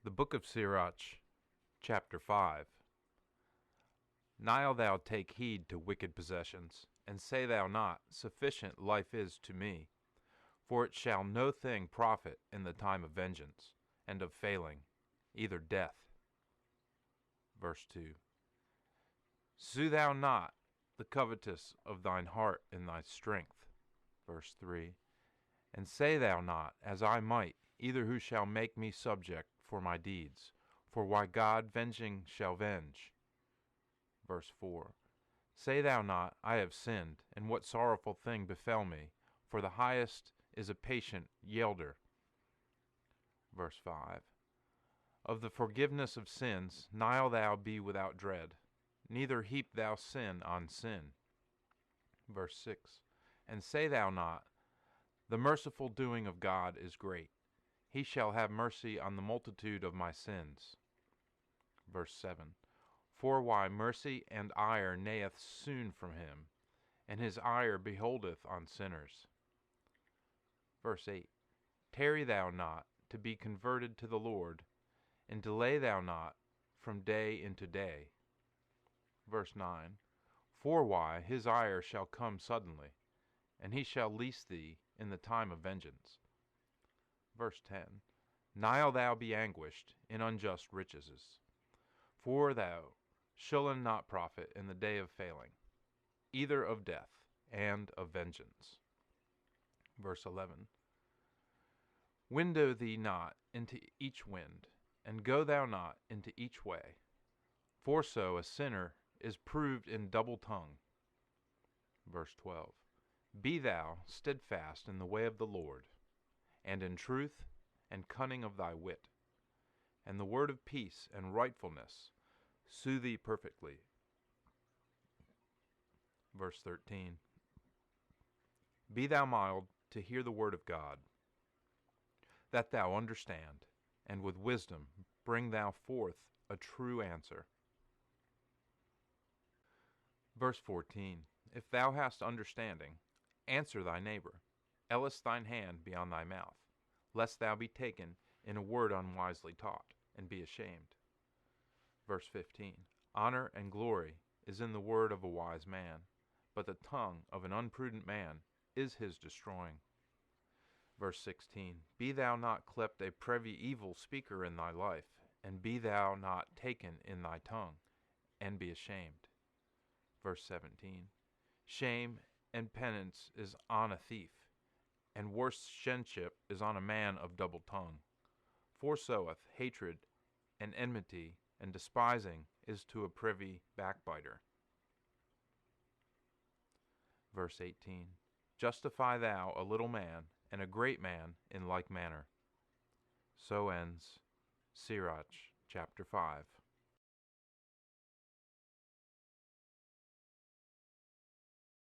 The Book of Syrach, Chapter 5. Now thou take heed to wicked possessions, and say thou not, Sufficient life is to me. For it shall no thing profit in the time of vengeance, and of failing, either death. Verse 2. Sue thou not the covetous of thine heart in thy strength. Verse 3. And say thou not, As I might, either who shall make me subject for my deeds, for why God venging shall venge. Verse 4. Say thou not, I have sinned, and what sorrowful thing befell me, for the highest is a patient yielder. Verse 5. Of the forgiveness of sins nill thou be without dread, neither heap thou sin on sin. Verse 6. And say thou not, The merciful doing of God is great, he shall have mercy on the multitude of my sins. Verse 7. For why mercy and ire neigheth soon from him, and his ire beholdeth on sinners. Verse 8. Tarry thou not to be converted to the Lord, and delay thou not from day into day. Verse 9. For why his ire shall come suddenly, and he shall lease thee in the time of vengeance. Verse 10. Nill thou be anguished in unjust riches, for thou shalt not profit in the day of failing, either of death and of vengeance. Verse 11. Window thee not into each wind, and go thou not into each way, for so a sinner is proved in double tongue. Verse 12. Be thou steadfast in the way of the Lord, and in truth and cunning of thy wit, and the word of peace and rightfulness sue thee perfectly. Verse 13. Be thou mild to hear the word of God, that thou understand, and with wisdom bring thou forth a true answer. Verse 14. If thou hast understanding, answer thy neighbor, else thine hand be on thy mouth, lest thou be taken in a word unwisely taught, and be ashamed. Verse 15. Honor and glory is in the word of a wise man, but the tongue of an unprudent man is his destroying. Verse 16. Be thou not clept a privy evil speaker in thy life, and be thou not taken in thy tongue, and be ashamed. Verse 17. Shame and penance is on a thief, and worse shenship is on a man of double tongue. For soweth hatred and enmity, and despising is to a privy backbiter. Verse 18. Justify thou a little man, and a great man in like manner. So ends Sirach chapter 5.